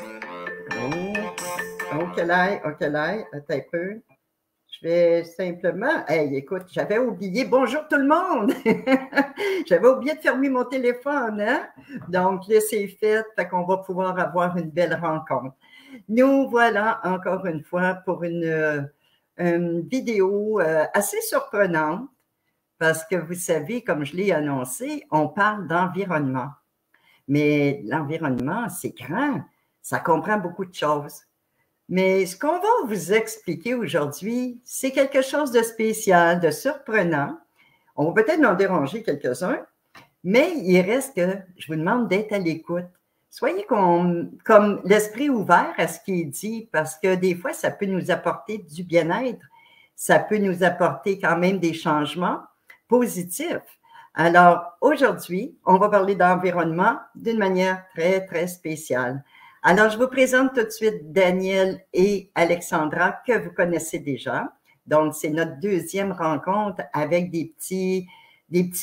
Oh, OK, attends un peu. Je vais simplement. Hey, écoute, j'avais oublié. Bonjour tout le monde! J'avais oublié de fermer mon téléphone, hein? Donc, là, c'est fait. Fait qu'on va pouvoir avoir une belle rencontre. Nous voilà encore une fois pour une vidéo assez surprenante parce que vous savez, comme je l'ai annoncé, on parle d'environnement. Mais l'environnement, c'est grand. Ça comprend beaucoup de choses. Mais ce qu'on va vous expliquer aujourd'hui, c'est quelque chose de spécial, de surprenant. On va peut-être en déranger quelques-uns, mais il reste que je vous demande d'être à l'écoute. Soyez comme l'esprit ouvert à ce qui est dit, parce que des fois, ça peut nous apporter du bien-être, ça peut nous apporter quand même des changements positifs. Alors, aujourd'hui, on va parler d'environnement d'une manière très, très spéciale. Alors, je vous présente tout de suite Daniel et Alexandra, que vous connaissez déjà. Donc, c'est notre deuxième rencontre avec des petits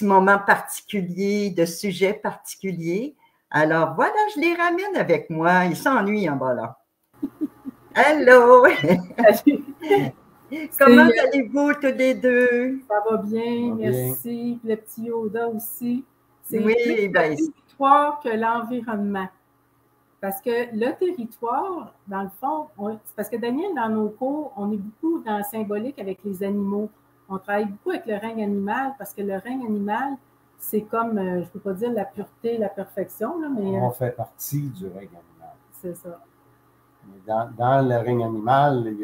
moments particuliers, de sujets particuliers. Alors, voilà, je les ramène avec moi. Ils s'ennuient en bas là. Hello! Comment allez-vous tous les deux? Ça va bien, merci. Le petit Yoda aussi. C'est oui, plus le territoire que l'environnement. Parce que le territoire, dans le fond, c'est parce que Daniel, dans nos cours, on est beaucoup dans le symbolique avec les animaux. On travaille beaucoup avec le règne animal parce que le règne animal, c'est comme, je ne peux pas dire la pureté, la perfection, là, mais... On fait partie du règne animal. C'est ça. Dans le règne animal,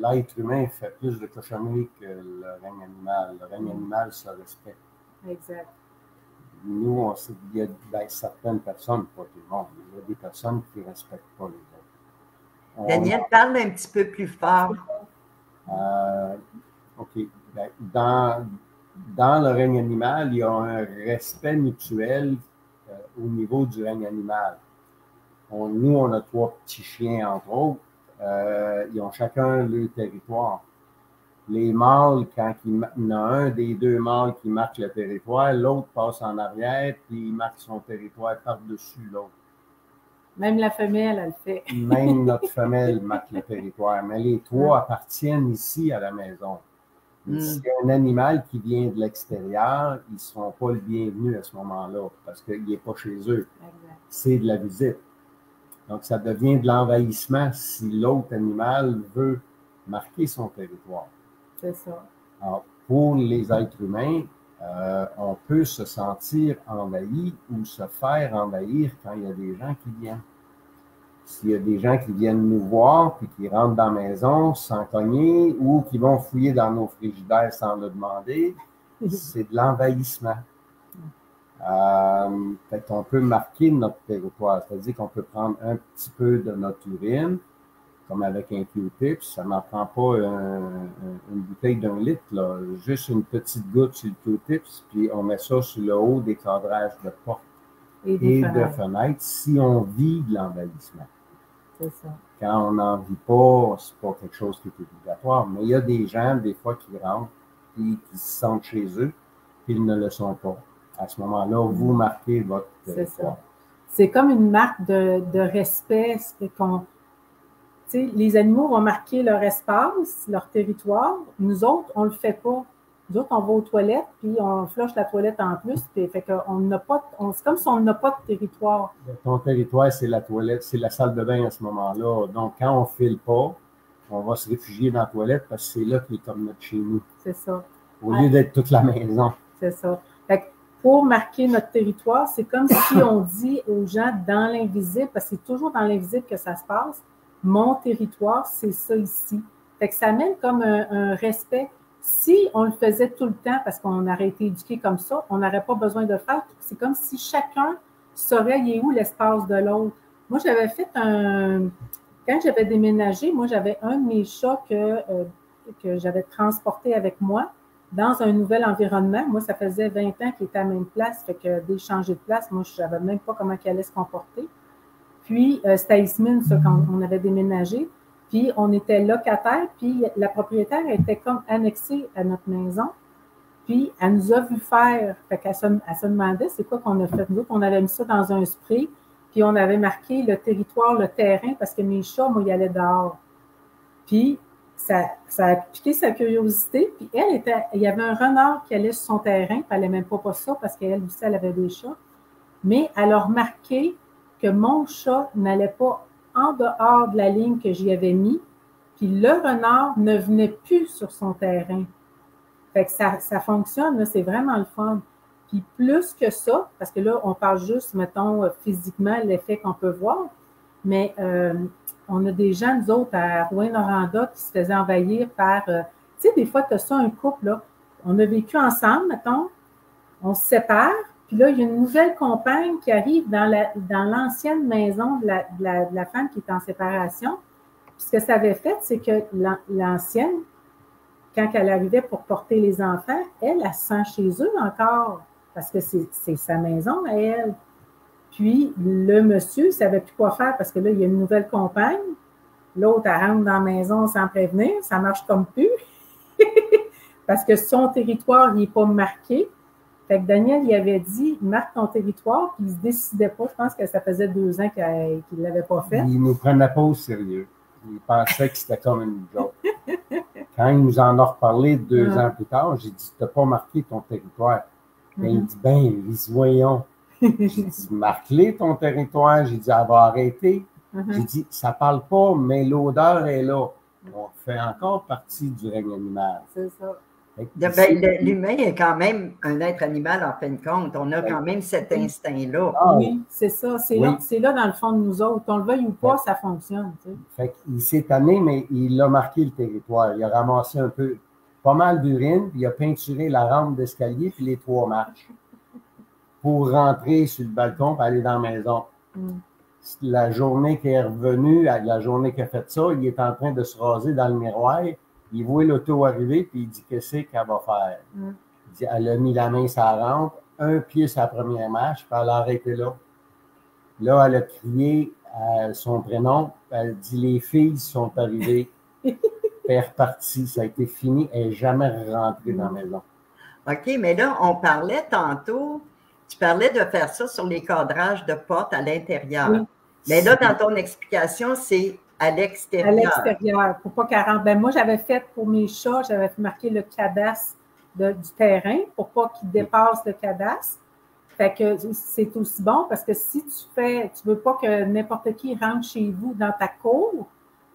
l'être humain fait plus de cochonneries que le règne animal. Le règne animal se respecte. Exact. Nous, il y a certaines personnes, pas tout le monde, il y a des personnes qui ne respectent pas les autres. Daniel, parle un petit peu plus fort. OK. Dans le règne animal, il y a un respect mutuel au niveau du règne animal. Nous, on a 3 petits chiens, entre autres. Ils ont chacun leur territoire. Les mâles, quand il y en a un des 2 mâles qui marque le territoire, l'autre passe en arrière, puis il marque son territoire par-dessus l'autre. Même la femelle, elle le fait. Même notre femelle marque le territoire. Mais les 3 appartiennent ici à la maison. S'il y a un animal qui vient de l'extérieur, ils ne seront pas le bienvenu à ce moment-là, parce qu'il n'est pas chez eux. C'est de la visite. Donc, ça devient de l'envahissement si l'autre animal veut marquer son territoire. C'est ça. Alors, pour les êtres humains, on peut se sentir envahi ou se faire envahir quand il y a des gens qui viennent. S'il y a des gens qui viennent nous voir puis qui rentrent dans la maison sans cogner ou qui vont fouiller dans nos frigidaires sans le demander, c'est de l'envahissement. Fait qu'on peut marquer notre territoire, c'est-à-dire qu'on peut prendre un petit peu de notre urine, comme avec un Q-tip, ça n'en prend pas une bouteille d'1 litre, là, juste une petite goutte sur le Q-tip, puis on met ça sur le haut des cadrages de portes et de fenêtres si on vit de l'envahissement. C'est ça. Quand on n'en vit pas, c'est pas quelque chose qui est obligatoire, mais il y a des gens, des fois, qui rentrent et qui se sentent chez eux, puis ils ne le sont pas. À ce moment-là, vous marquez votre territoire. C'est comme une marque de respect. Les animaux vont marquer leur espace, leur territoire. Nous autres, on ne le fait pas. Nous autres, on va aux toilettes, puis on flush la toilette en plus. Puis, fait qu'on n'a pas, c'est comme si on n'a pas de territoire. Ton territoire, c'est la toilette, c'est la salle de bain à ce moment-là. Donc, quand on ne file pas, on va se réfugier dans la toilette parce que c'est là qui est comme notre chez nous. C'est ça. Au lieu d'être toute la maison. C'est ça. Fait que pour marquer notre territoire, c'est comme si on dit aux gens dans l'invisible, parce que c'est toujours dans l'invisible que ça se passe, mon territoire, c'est ça ici. Fait que ça amène comme un respect. Si on le faisait tout le temps, parce qu'on aurait été éduqué comme ça, on n'aurait pas besoin de le faire. C'est comme si chacun saurait il est où l'espace de l'autre. Moi, j'avais fait quand j'avais déménagé, moi, j'avais un de mes chats que j'avais transporté avec moi dans un nouvel environnement. Moi, ça faisait 20 ans qu'il était à la même place, fait que d'échanger de place, moi, je ne savais même pas comment il allait se comporter. Puis, c'était à Ismine, ça, quand on avait déménagé. Puis, on était locataire, puis la propriétaire était comme annexée à notre maison. Puis, elle nous a vu faire. Fait qu'elle se demandait c'est quoi qu'on a fait. Nous, on avait mis ça dans un spray. puis on avait marqué le territoire, le terrain, parce que mes chats, moi, ils allaient dehors. Puis, ça a piqué sa curiosité. Puis, il y avait un renard qui allait sur son terrain, puis elle n'aimait pas ça, parce qu'elle aussi, elle avait des chats. Mais elle a remarqué que mon chat n'allait pas en dehors de la ligne que j'y avais mis, puis le renard ne venait plus sur son terrain. Fait que ça fonctionne, là, c'est vraiment le fun. Puis plus que ça, parce que là, on parle juste, mettons, physiquement, l'effet qu'on peut voir, mais on a des gens, nous autres, à Rouyn-Noranda, qui se faisaient envahir par... tu sais, des fois, tu as ça, un couple, là, on a vécu ensemble, mettons, on se sépare, puis là, il y a une nouvelle compagne qui arrive dans l'ancienne maison de la femme qui est en séparation. Puis ce que ça avait fait, c'est que l'ancienne, quand elle arrivait pour porter les enfants, elle sent chez eux encore, parce que c'est sa maison à elle. Puis le monsieur ne savait plus quoi faire parce que là, il y a une nouvelle compagne. L'autre, elle rentre dans la maison sans prévenir, ça marche comme plus. Parce que son territoire, il n'est pas marqué. Fait que Daniel, il avait dit, marque ton territoire, puis il ne se décidait pas. Je pense que ça faisait 2 ans qu'il ne l'avait pas fait. Il ne nous prenait pas au sérieux. Il pensait que c'était comme une joke. Quand il nous en a reparlé 2 ans plus tard, j'ai dit, tu n'as pas marqué ton territoire. Ben, il dit, voyons. J'ai dit, marque-les ton territoire. J'ai dit, elle va arrêter. J'ai dit, ça ne parle pas, mais l'odeur est là. On fait encore partie du règne animal. C'est ça. L'humain est quand même un être animal en fin de compte. On a quand même cet instinct-là. Oui, c'est ça. C'est là, dans le fond de nous autres. Qu'on le veuille ou pas, ça fonctionne. Tu sais. Fait qu'il s'est tanné, mais il a marqué le territoire. Il a ramassé pas mal d'urine, puis il a peinturé la rampe d'escalier puis les 3 marches pour rentrer sur le balcon et aller dans la maison. La journée qu'il est revenu, la journée qu'il a fait ça, il est en train de se raser dans le miroir. Il voit l'auto arriver, puis il dit qu'est-ce qu'elle va faire. Il dit, elle a mis la main sur la rampe, un pied sur la première marche, puis elle a arrêté là. Là, elle a crié son prénom, elle dit les filles sont arrivées, puis elle est repartie, ça a été fini, elle n'est jamais rentrée dans la maison. OK, mais là, on parlait tantôt, tu parlais de faire ça sur les cadrages de portes à l'intérieur. Oui. Mais là, dans ton explication, c'est à l'extérieur. À l'extérieur, pour pas qu'elle rentre. Ben, moi, j'avais fait pour mes chats, j'avais marqué le cadastre du terrain pour pas qu'ils dépassent le cadastre. Fait que c'est aussi bon parce que si tu veux pas que n'importe qui rentre chez vous dans ta cour,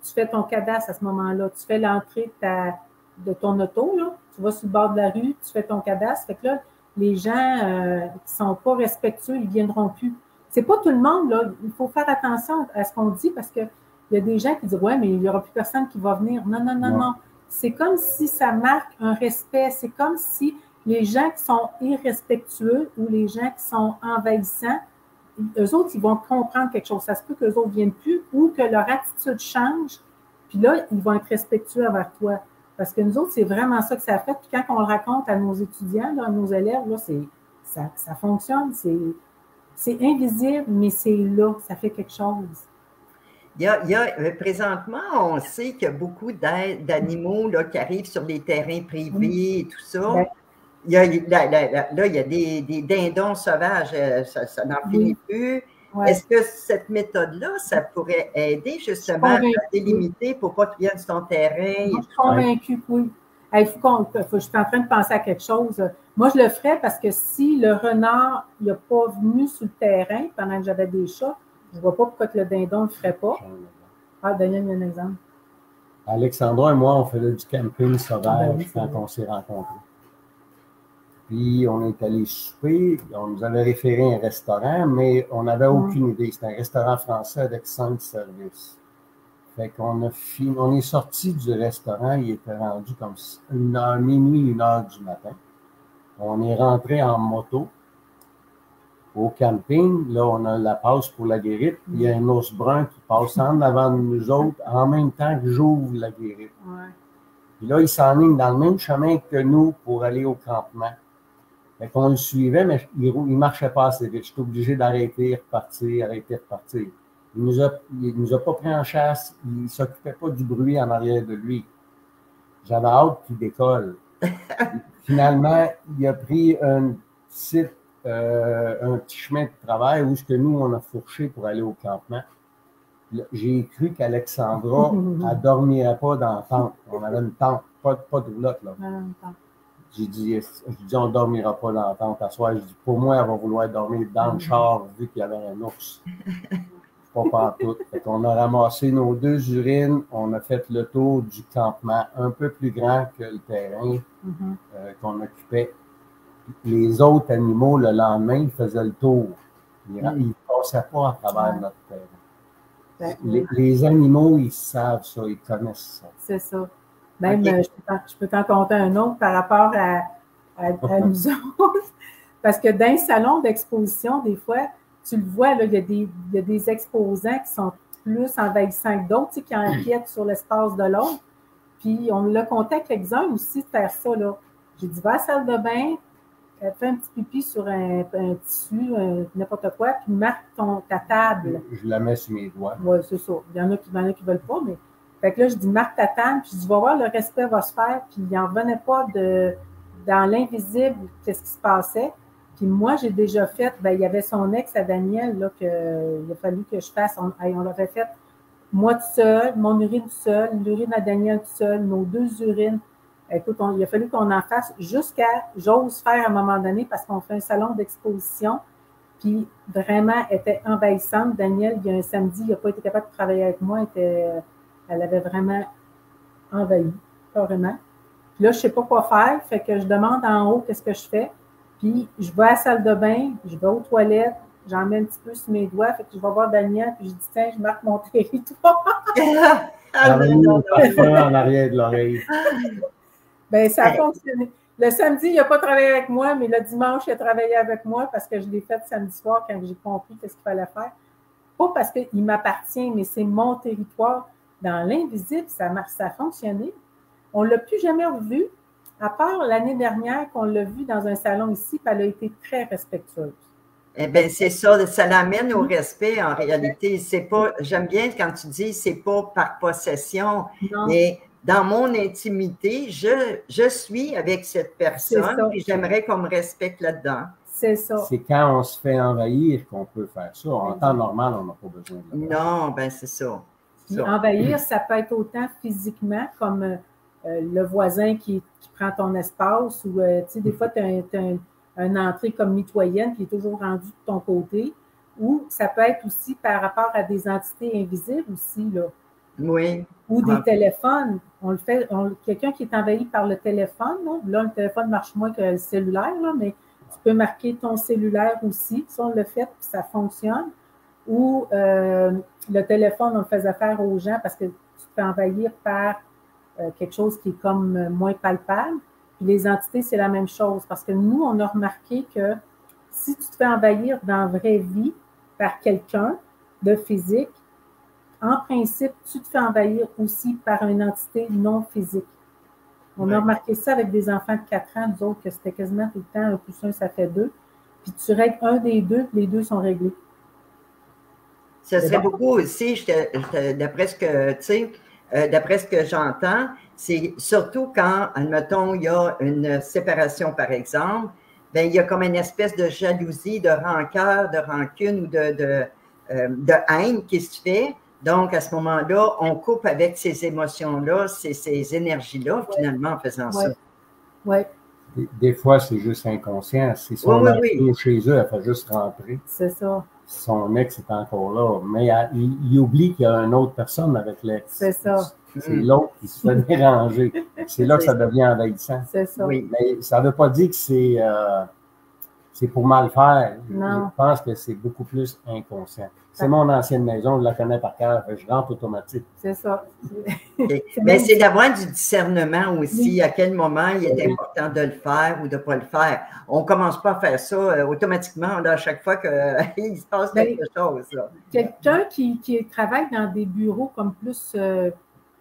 tu fais ton cadastre à ce moment-là. Tu fais l'entrée de ton auto, là. Tu vas sur le bord de la rue, tu fais ton cadastre. Fait que là, les gens qui sont pas respectueux, ils viendront plus. C'est pas tout le monde, là. Il faut faire attention à ce qu'on dit parce que il y a des gens qui disent « Ouais, mais il n'y aura plus personne qui va venir. » Non. C'est comme si ça marque un respect. C'est comme si les gens qui sont irrespectueux ou les gens qui sont envahissants, eux autres, ils vont comprendre quelque chose. Ça se peut qu'eux autres ne viennent plus ou que leur attitude change. Puis là, ils vont être respectueux envers toi. Parce que nous autres, c'est vraiment ça que ça fait. Puis quand on le raconte à nos étudiants, là, à nos élèves, là, ça fonctionne. C'est invisible, mais c'est là. Ça fait quelque chose. Présentement, on sait qu'il y a beaucoup d'animaux qui arrivent sur les terrains privés et tout ça. Ouais. Il y a des dindons sauvages, ça n'en finit plus. Ouais. Est-ce que cette méthode-là, ça pourrait aider justement à délimiter pour pas qu'ils viennent sur ton terrain? Je suis convaincue, oui. Je suis en train de penser à quelque chose. Moi, je le ferais parce que si le renard n'a pas venu sur le terrain pendant que j'avais des chats, je ne vois pas pourquoi que le dindon ne le ferait pas. Ah, Daniel, il y a un exemple. Alexandra et moi, on faisait du camping sauvage quand on s'est rencontrés. Puis, on est allé souper. On nous avait référé à un restaurant, mais on n'avait aucune idée. C'était un restaurant français avec 5 services. Fait qu'on on est sorti du restaurant. Il était rendu comme minuit, 1h du matin. On est rentré en moto. Au camping, là, on a la passe pour la guérite. Il y a un ours brun qui passe en avant de nous autres en même temps que j'ouvre la guérite. Ouais. Puis là, il s'enligne dans le même chemin que nous pour aller au campement. Fait qu'on le suivait, mais il ne marchait pas assez vite. J'étais obligé d'arrêter, repartir. Il nous a pas pris en chasse. Il ne s'occupait pas du bruit en arrière de lui. J'avais hâte qu'il décolle. Finalement, il a pris une petite un petit chemin de travail où ce que nous, on a fourché pour aller au campement. J'ai cru qu'Alexandra, elle dormirait pas dans la tente. On avait une tente, pas de roulotte, là. J'ai dit, on ne dormira pas dans la tente à soir. J'ai dit, pour moi, elle va vouloir dormir dans le char vu qu'il y avait un ours. Pas partout. Fait qu'on a ramassé nos 2 urines, on a fait le tour du campement, un peu plus grand que le terrain qu'on occupait. Les autres animaux, le lendemain, ils faisaient le tour. Ils ne passaient pas à travers notre terrain. Les animaux, ils savent ça, ils connaissent ça. C'est ça. Même, je peux t'en conter un autre par rapport à nous autres. Parce que dans les salons d'exposition, des fois, tu le vois, là, il y a des exposants qui sont plus envahissants que d'autres, tu sais, qui empiètent sur l'espace de l'autre. Puis, on l'a compté avec l'exemple aussi de faire ça, là. J'ai dit, va à la salle de bain, fais un petit pipi sur un tissu, n'importe quoi, puis marque ta table. Je la mets sur mes doigts. Oui, c'est ça. Il y en a qui ne veulent pas, mais. Fait que là, je dis, marque ta table, puis je dis, va voir, le respect va se faire, puis il n'en revenait pas dans l'invisible, qu'est-ce qui se passait. Puis moi, j'ai déjà fait, il y avait son ex à Daniel, là, qu'il a fallu que je fasse. On l'avait fait, moi tout seul, mon urine tout seul, l'urine à Daniel tout seul, nos 2 urines. Écoute, il a fallu qu'on en fasse jusqu'à, j'ose faire à un moment donné, parce qu'on fait un salon d'exposition, puis vraiment, elle était envahissante. Daniel, il y a un samedi, il n'a pas été capable de travailler avec moi, elle avait vraiment envahi, carrément. Puis là, je ne sais pas quoi faire, fait que je demande en haut qu'est-ce que je fais. Puis, je vais à la salle de bain, je vais aux toilettes, j'en mets un petit peu sur mes doigts, fait que je vais voir Daniel, puis je dis, tiens, je marque mon territoire. En arrière de l'oreille. Bien, ça a fonctionné. Le samedi, il n'a pas travaillé avec moi, mais le dimanche, il a travaillé avec moi parce que je l'ai fait samedi soir quand j'ai compris ce qu'il fallait faire. Pas parce qu'il m'appartient, mais c'est mon territoire. Dans l'invisible, ça a fonctionné. On ne l'a plus jamais revu. À part l'année dernière qu'on l'a vue dans un salon ici, puis elle a été très respectueuse. Eh bien, c'est ça, ça l'amène au respect en réalité. C'est pas, j'aime bien quand tu dis c'est pas par possession, mais dans mon intimité, je suis avec cette personne et j'aimerais qu'on me respecte là-dedans. C'est ça. C'est quand on se fait envahir qu'on peut faire ça. En temps normal, on n'a pas besoin de le faire. Non, ben c'est ça. Puis envahir, ça peut être autant physiquement comme le voisin qui prend ton espace ou, tu sais, des fois, tu as une entrée comme mitoyenne qui est toujours rendue de ton côté, ou ça peut être aussi par rapport à des entités invisibles aussi, là. Oui. Ou des téléphones. On le fait, quelqu'un qui est envahi par le téléphone, là, le téléphone marche moins que le cellulaire, là, mais tu peux marquer ton cellulaire aussi, si on le fait, puis ça fonctionne. Ou le téléphone, on le faisait faire aux gens parce que tu te fais envahir par quelque chose qui est comme moins palpable. Puis les entités, c'est la même chose. Parce que nous, on a remarqué que si tu te fais envahir dans la vraie vie par quelqu'un de physique, en principe, tu te fais envahir aussi par une entité non physique. On a remarqué ça avec des enfants de 4 ans, nous autres, que c'était quasiment tout le temps 1 + 1, ça fait 2. Puis tu règles un des 2, puis les 2 sont réglés. Ça serait beaucoup aussi, d'après ce que, tu sais, d'après ce que j'entends, c'est surtout quand, admettons, il y a une séparation, par exemple, bien, il y a comme une espèce de jalousie, de rancœur, de rancune ou de haine qui se fait. Donc, à ce moment-là, on coupe avec ces émotions-là, ces énergies-là, finalement, en faisant ça. Oui. Des fois, c'est juste inconscient. Si son mari est chez eux, elle fait juste rentrer. C'est ça. Son ex est encore là. Mais il oublie qu'il y a une autre personne avec l'ex. C'est ça. C'est l'autre qui se fait déranger. C'est là que ça devient envahissant. C'est ça. Oui. Mais ça ne veut pas dire que c'est pour mal faire. Non. Je pense que c'est beaucoup plus inconscient. C'est mon ancienne maison, je la connais par cœur, je rentre automatique. C'est ça. Mais c'est d'avoir du discernement aussi, à quel moment il est important de le faire ou de ne pas le faire. On ne commence pas à faire ça automatiquement là, à chaque fois qu'il se passe quelque chose. Quelqu'un qui travaille dans des bureaux comme plus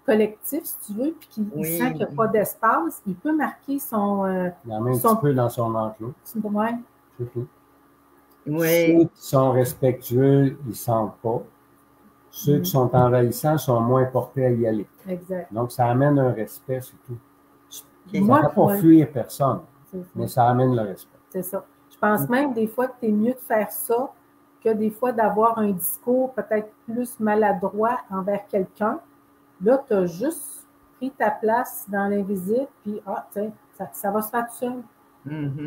collectifs, si tu veux, puis qui sent qu'il n'y a pas d'espace, il peut marquer son... il en met un petit peu dans son enclos. Oui. C'est tout. Oui. Ceux qui sont respectueux, ils ne sentent pas. Ceux qui sont envahissants sont moins portés à y aller. Exact. Donc, ça amène un respect, c'est tout. Moi, ça ne fait pas fuir personne, mais ça amène le respect. C'est ça. Je pense même des fois que c'est mieux de faire ça que des fois d'avoir un discours peut-être plus maladroit envers quelqu'un. Là, tu as juste pris ta place dans l'invisible, puis tiens, ça va se faire tout seul.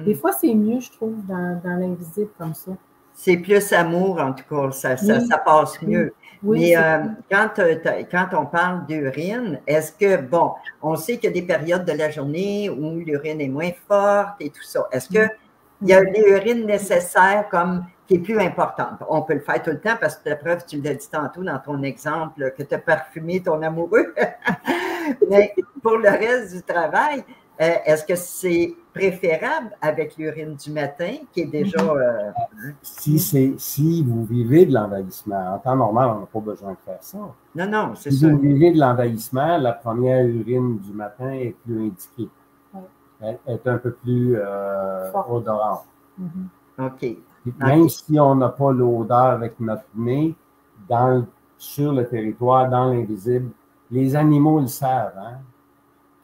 Des fois, c'est mieux, je trouve, dans l'invisible comme ça. C'est plus amour, en tout cas, ça passe mieux. Oui, mais quand on parle d'urine, est-ce que, bon, on sait qu'il y a des périodes de la journée où l'urine est moins forte et tout ça. Est-ce qu'il y a l'urine nécessaire comme qui est plus importante? On peut le faire tout le temps parce que la preuve, tu l'as dit tantôt dans ton exemple, que tu as parfumé ton amoureux. Mais pour le reste du travail, est-ce que c'est préférable avec l'urine du matin qui est déjà… Si vous vivez de l'envahissement, en temps normal, on n'a pas besoin de faire ça. Non, c'est ça. Si vous vivez de l'envahissement, la première urine du matin est plus indiquée. Elle est un peu plus odorante. OK. Même si on n'a pas l'odeur avec notre nez, sur le territoire, dans l'invisible, les animaux le savent. Hein?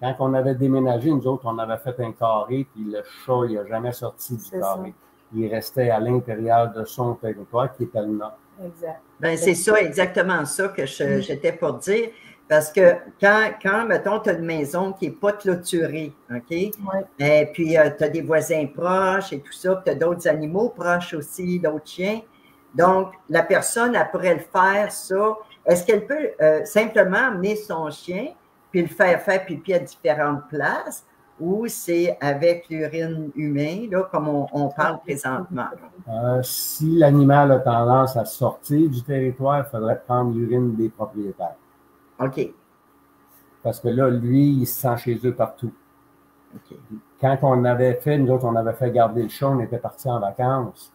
Quand on avait déménagé, nous autres, on avait fait un carré, puis le chat, il n'a jamais sorti du carré. Ça. Il restait à l'intérieur de son territoire, qui était le nôtre. Exact. Ben, c'est ça, exactement ça que j'étais pour dire. Parce que quand mettons, tu as une maison qui n'est pas clôturée, OK? Oui. Et puis, tu as des voisins proches et tout ça, puis tu as d'autres animaux proches aussi, d'autres chiens. Donc, la personne, elle pourrait le faire, ça. Est-ce qu'elle peut simplement amener son chien puis le faire pipi à différentes places, ou c'est avec l'urine humaine, là, comme on parle présentement? Si l'animal a tendance à sortir du territoire, il faudrait prendre l'urine des propriétaires. OK. Parce que là, lui, il se sent chez eux partout. OK. Quand nous autres, on avait fait garder le chat, on était partis en vacances.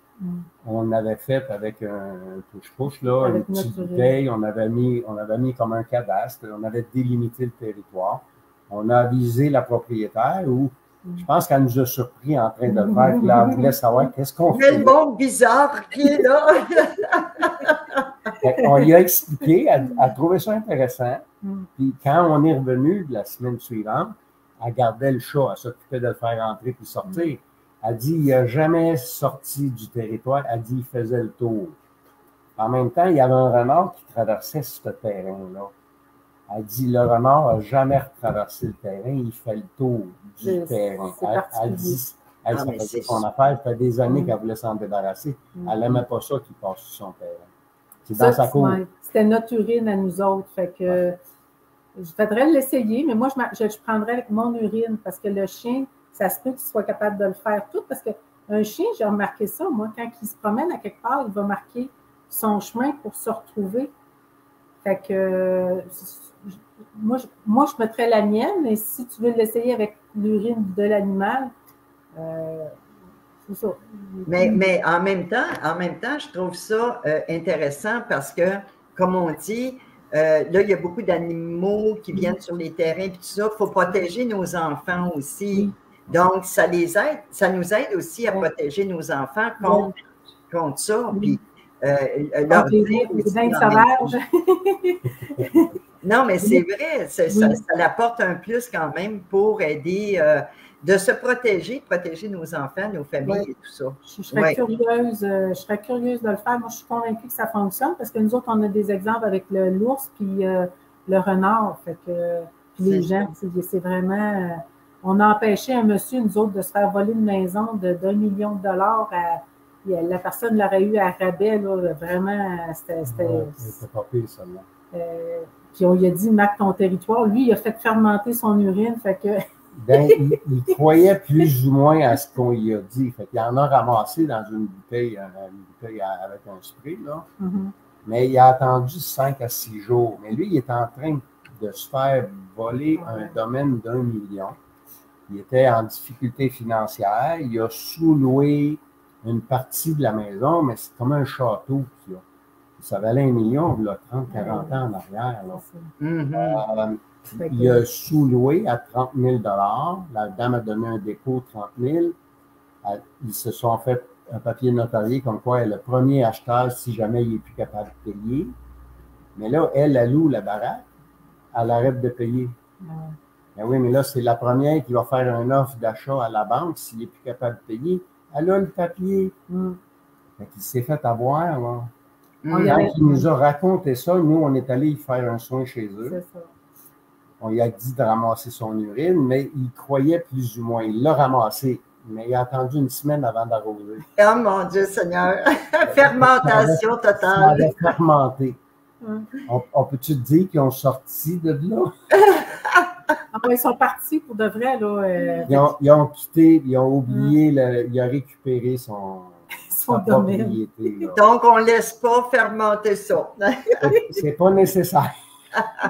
On avait fait avec un push-push, là, une petite bouteille, on avait mis comme un cadastre, on avait délimité le territoire. On a avisé la propriétaire où je pense qu'elle nous a surpris en train de le faire, puis là, elle voulait savoir qu'est-ce qu'on fait. Quel monde bizarre qui est là! On lui a expliqué, elle a trouvé ça intéressant. Puis quand on est revenu la semaine suivante, elle gardait le chat, elle s'occupait de le faire rentrer puis sortir. Elle dit, il n'a jamais sorti du territoire. Elle dit, il faisait le tour. En même temps, il y avait un renard qui traversait ce terrain-là. Elle dit, le renard n'a jamais retraversé le terrain, il fait le tour du terrain. Elle dit, ça faisait son affaire, ça fait des années qu'elle voulait s'en débarrasser. Elle n'aimait pas ça qu'il passe sur son terrain. C'est dans sa cour. C'était notre urine à nous autres. Fait que je voudrais l'essayer, mais moi, je prendrais avec mon urine parce que le chien, ça se peut qu'il soit capable de le faire tout, parce qu'un chien, j'ai remarqué ça, moi, quand il se promène à quelque part, il va marquer son chemin pour se retrouver. Fait que moi, je mettrais la mienne, mais si tu veux l'essayer avec l'urine de l'animal, c'est ça. Mais en même temps, je trouve ça intéressant parce que, comme on dit, là, il y a beaucoup d'animaux qui viennent sur les terrains et tout ça. Il faut protéger nos enfants aussi. Donc, ça nous aide aussi à protéger nos enfants contre ça. Puis, leur dire aussi sauvages. Non, mais c'est vrai, ça apporte un plus quand même pour aider de se protéger nos enfants, nos familles et tout ça. Je serais curieuse de le faire. Moi, je suis convaincue que ça fonctionne parce que nous autres, on a des exemples avec l'ours puis le renard. Fait que puis les gens, c'est vraiment… on a empêché un monsieur, nous autres, de se faire voler une maison de $1 million. La personne l'aurait eu à rabais, là, vraiment, c'était pas pire, ça, là. Puis on lui a dit, marque ton territoire. Lui, il a fait fermenter son urine, fait que… il croyait plus ou moins à ce qu'on lui a dit. Fait qu'il en a ramassé dans une bouteille avec un spray, là. Mais il a attendu 5 à 6 jours. Mais lui, il est en train de se faire voler un domaine d'1 million. Il était en difficulté financière. Il a sous-loué une partie de la maison, mais c'est comme un château qu'il a. Ça valait 1 million, il a 30-40 ans en arrière. Là. Il a sous-loué à 30 000 $. La dame a donné un dépôt de 30 000 $. Ils se sont fait un papier notarié comme quoi elle est le premier acheteur si jamais il n'est plus capable de payer. Mais là, elle loue la baraque, elle arrête de payer. Ben oui, mais là, c'est la première qui va faire une offre d'achat à la banque s'il n'est plus capable de payer. Elle a le papier. Fait qu'il s'est fait avoir, là. Quand avait- il nous a raconté ça, nous, on est allé y faire un soin chez eux. C'est ça. On lui a dit de ramasser son urine, mais il croyait plus ou moins. Il l'a ramassé, mais il a attendu une semaine avant d'arroser. Oh mon Dieu Seigneur! Fermentation Ça totale. avait fermenté. On peut-tu te dire qu'ils ont sorti de là? Ah, ils sont partis pour de vrai, là. Ils ont quitté, ils ont oublié, il a récupéré sa domaine. propriété. Là. Donc, on ne laisse pas fermenter ça. C'est pas nécessaire.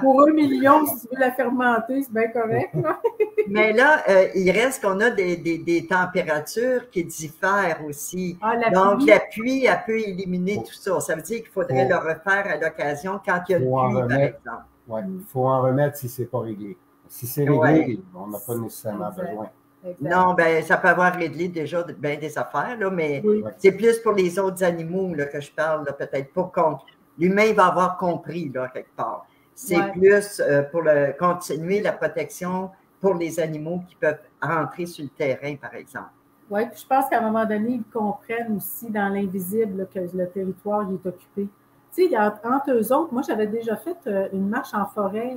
Pour 1 million, si tu veux la fermenter, c'est bien correct. Là. Mais là, il reste qu'on a des températures qui diffèrent aussi. Ah, la Donc, pluie. la pluie, elle peut éliminer tout ça. Ça veut dire qu'il faudrait le refaire à l'occasion quand il y a une pluie, par exemple. Oui, il faut en remettre si ce n'est pas réglé. Si c'est réglé, on n'a pas nécessairement besoin. Exact. Non, ben ça peut avoir réglé déjà bien des affaires, là, mais c'est plus pour les autres animaux là, que je parle, peut-être pas contre. L'humain il va avoir compris, là, quelque part. C'est plus pour continuer la protection pour les animaux qui peuvent rentrer sur le terrain, par exemple. Oui, puis je pense qu'à un moment donné, ils comprennent aussi dans l'invisible que le territoire il est occupé. Tu sais, entre eux autres, moi, j'avais déjà fait une marche en forêt.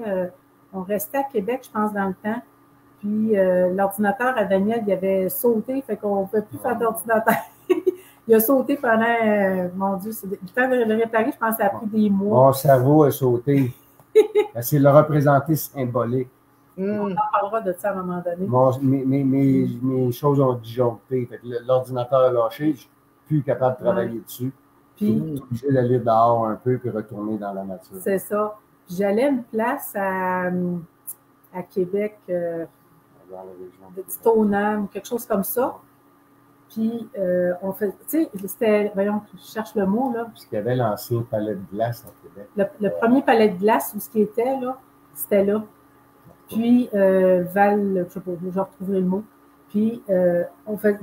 On restait à Québec, je pense, dans le temps. Puis l'ordinateur à Daniel, il avait sauté, fait qu'on ne pouvait plus faire d'ordinateur. Il a sauté pendant, mon Dieu, le temps de le réparer, je pense que ça a pris des mois. Mon cerveau a sauté. C'est le représenté symbolique. On en parlera de ça à un moment donné. Mes choses ont disjoncté. L'ordinateur a lâché, je suis plus capable de travailler dessus. Puis, je suis obligé d'aller dehors un peu puis retourner dans la nature. C'est ça. J'allais à une place à Québec, dans la région de Stoneham, quelque chose comme ça. Puis, on fait, tu sais, c'était, voyons, je cherche le mot, là. Parce qu'il y avait l'ancien palais de glace à Québec. Le premier palais de glace, où ce qui était, là, c'était là. Puis, je sais pas, je retrouverai le mot. Puis, il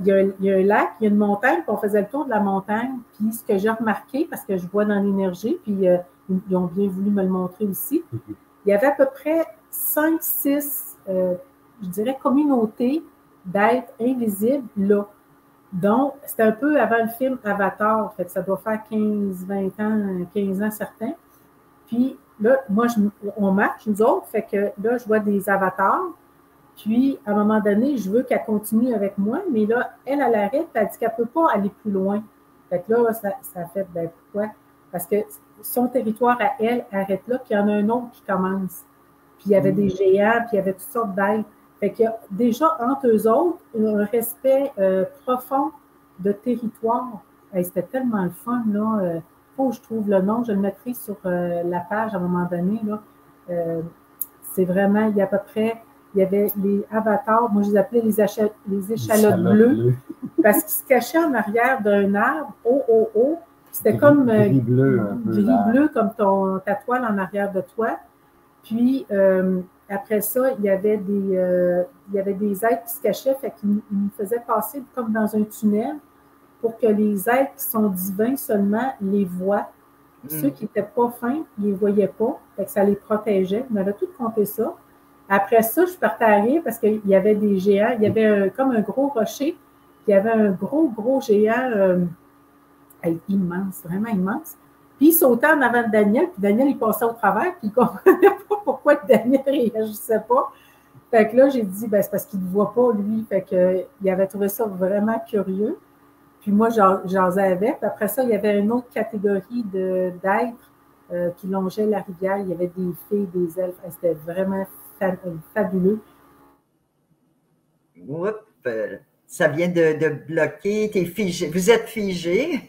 y a un lac, il y a une montagne, puis on faisait le tour de la montagne. Puis, ce que j'ai remarqué, parce que je vois dans l'énergie, puis ils ont bien voulu me le montrer aussi, il y avait à peu près 5-6, je dirais, communautés d'êtres invisibles là. Donc, c'était un peu avant le film Avatar, fait que ça doit faire 15-20 ans, 15 ans certains. Puis là, moi, on marche, nous autres, fait que là, je vois des avatars. Puis, à un moment donné, je veux qu'elle continue avec moi, mais là, elle arrête, elle dit qu'elle ne peut pas aller plus loin. Fait que là, ça fait, ben pourquoi? Parce que son territoire à elle arrête là, puis il y en a un autre qui commence. Puis il y avait des géants, puis il y avait toutes sortes d'êtres. Fait que déjà, entre eux autres, un respect profond de territoire. Hey, c'était tellement le fun, là. Faut que je trouve le nom, je le mettrai sur la page à un moment donné, là. C'est vraiment, il y a à peu près, il y avait les avatars, moi je les appelais les échalotes bleues, parce qu'ils se cachaient en arrière d'un arbre, haut. C'était comme gris bleu, un peu, gris bleu, comme ta toile en arrière de toi. Puis, après ça, il y avait des êtres qui se cachaient, fait qu'ils nous faisaient passer comme dans un tunnel pour que les êtres qui sont divins seulement les voient. Ceux qui n'étaient pas fins, ils ne les voyaient pas, fait que ça les protégeait. On avait tout compté ça. Après ça, je partais à rire parce qu'il y avait des géants. Il y avait comme un gros rocher, puis il y avait un gros géant immense, vraiment immense. Puis il sautait en avant de Daniel, puis Daniel, il passait au travers, puis il ne comprenait pas pourquoi Daniel ne réagissait pas. Fait que là, j'ai dit, ben, c'est parce qu'il ne voit pas, lui. Fait qu'il avait trouvé ça vraiment curieux. Puis moi, j'asais avec. Puis après ça, il y avait une autre catégorie d'êtres qui longeaient la rivière. Il y avait des fées, des elfes. C'était vraiment fabuleux. Oups, ça vient de bloquer. T'es figé. Vous êtes figé.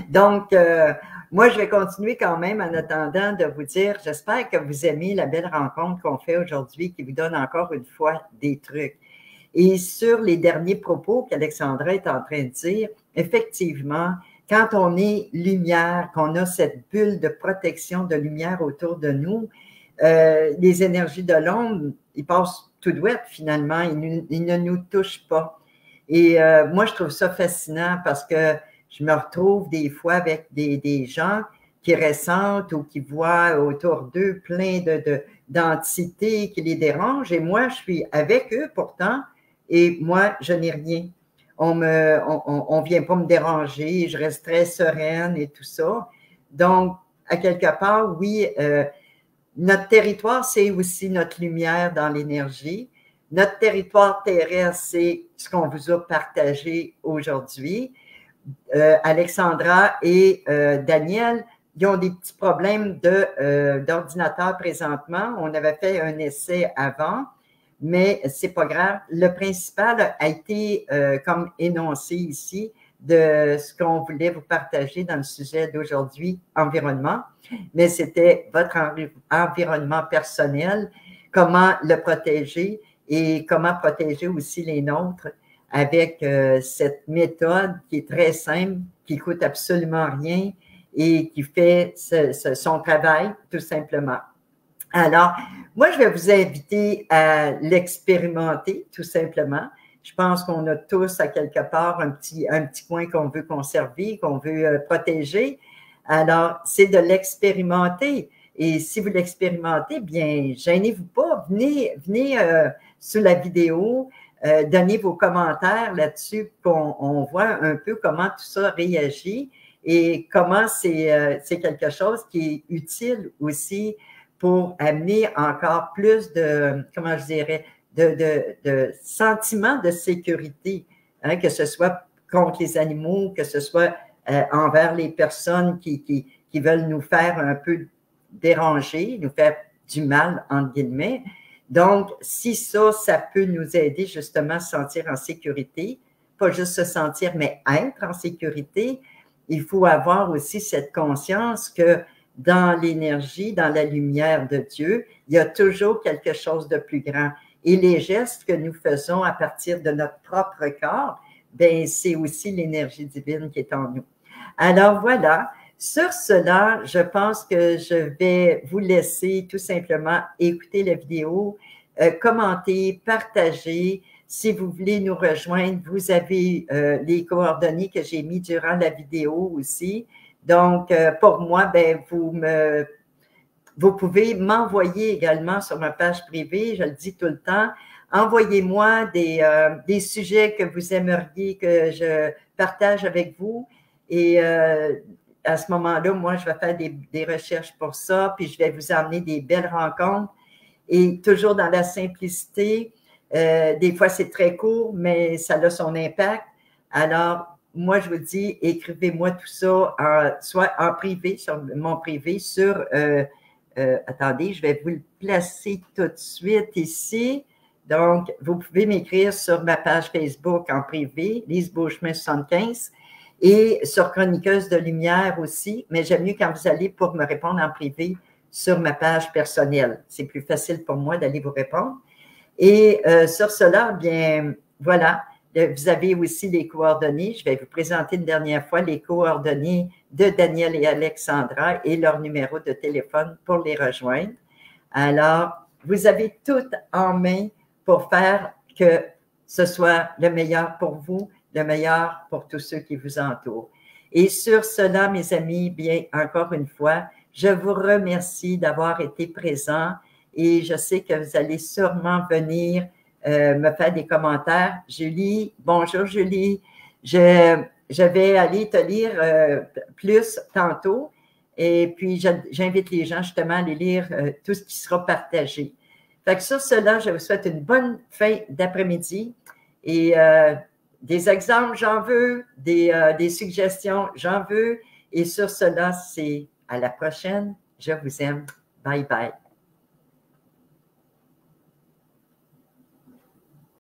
Donc, moi, je vais continuer quand même en attendant de vous dire, j'espère que vous aimez la belle rencontre qu'on fait aujourd'hui qui vous donne encore une fois des trucs. Et sur les derniers propos qu'Alexandra est en train de dire, effectivement, quand on est lumière, qu'on a cette bulle de protection de lumière autour de nous, les énergies de l'ombre, ils passent tout douette finalement, ils ne nous touchent pas. Et moi, je trouve ça fascinant parce que je me retrouve des fois avec des gens qui ressentent ou qui voient autour d'eux plein d'entités qui les dérangent. Et moi, je suis avec eux pourtant, et moi, je n'ai rien. on vient pas me déranger, je reste très sereine et tout ça. Donc, à quelque part, oui, notre territoire, c'est aussi notre lumière dans l'énergie. Notre territoire terrestre, c'est ce qu'on vous a partagé aujourd'hui. Alexandra et Daniel, ils ont des petits problèmes d'ordinateur présentement. On avait fait un essai avant, mais c'est pas grave. Le principal a été comme énoncé ici de ce qu'on voulait vous partager dans le sujet d'aujourd'hui, environnement. Mais c'était votre environnement personnel, comment le protéger et comment protéger aussi les nôtres avec cette méthode qui est très simple, qui coûte absolument rien et qui fait son travail tout simplement. Alors, moi, je vais vous inviter à l'expérimenter tout simplement. Je pense qu'on a tous à quelque part un petit coin qu'on veut conserver, qu'on veut protéger. Alors, c'est de l'expérimenter. Et si vous l'expérimentez, bien, gênez-vous pas, venez sous la vidéo, donnez vos commentaires là-dessus, qu'on voit un peu comment tout ça réagit et comment c'est quelque chose qui est utile aussi pour amener encore plus de, comment je dirais, de sentiments de sécurité, hein, que ce soit contre les animaux, que ce soit envers les personnes qui veulent nous faire un peu déranger, nous faire du mal, entre guillemets. Donc, si ça peut nous aider justement à se sentir en sécurité, pas juste se sentir, mais être en sécurité, il faut avoir aussi cette conscience que dans l'énergie, dans la lumière de Dieu, il y a toujours quelque chose de plus grand. Et les gestes que nous faisons à partir de notre propre corps, ben c'est aussi l'énergie divine qui est en nous. Alors voilà, sur cela, je pense que je vais vous laisser tout simplement écouter la vidéo, commenter, partager. Si vous voulez nous rejoindre, vous avez les coordonnées que j'ai mis durant la vidéo aussi. Donc, pour moi, ben vous pouvez m'envoyer également sur ma page privée, je le dis tout le temps, envoyez-moi des sujets que vous aimeriez que je partage avec vous et à ce moment-là, moi, je vais faire des recherches pour ça, puis je vais vous emmener des belles rencontres et toujours dans la simplicité. Des fois, c'est très court, mais ça a son impact. Alors, moi, je vous dis, écrivez-moi tout ça, soit en privé, sur mon privé, sur... attendez, je vais vous le placer tout de suite ici. Donc, vous pouvez m'écrire sur ma page Facebook en privé, Lise Beauchemin 75, et sur Chroniqueuse de Lumière aussi, mais j'aime mieux quand vous allez pour me répondre en privé sur ma page personnelle. C'est plus facile pour moi d'aller vous répondre. Et sur cela, bien, voilà, vous avez aussi les coordonnées. Je vais vous présenter une dernière fois les coordonnées de Daniel et Alexandra et leur numéro de téléphone pour les rejoindre. Alors, vous avez tout en main pour faire que ce soit le meilleur pour vous, le meilleur pour tous ceux qui vous entourent. Et sur cela, mes amis, bien, encore une fois, je vous remercie d'avoir été présents et je sais que vous allez sûrement venir me faire des commentaires. Julie, bonjour Julie, je vais aller te lire plus tantôt et puis j'invite les gens justement à aller lire tout ce qui sera partagé. Fait que sur cela, je vous souhaite une bonne fin d'après-midi et des exemples, j'en veux, des suggestions, j'en veux et sur cela, c'est à la prochaine. Je vous aime. Bye bye.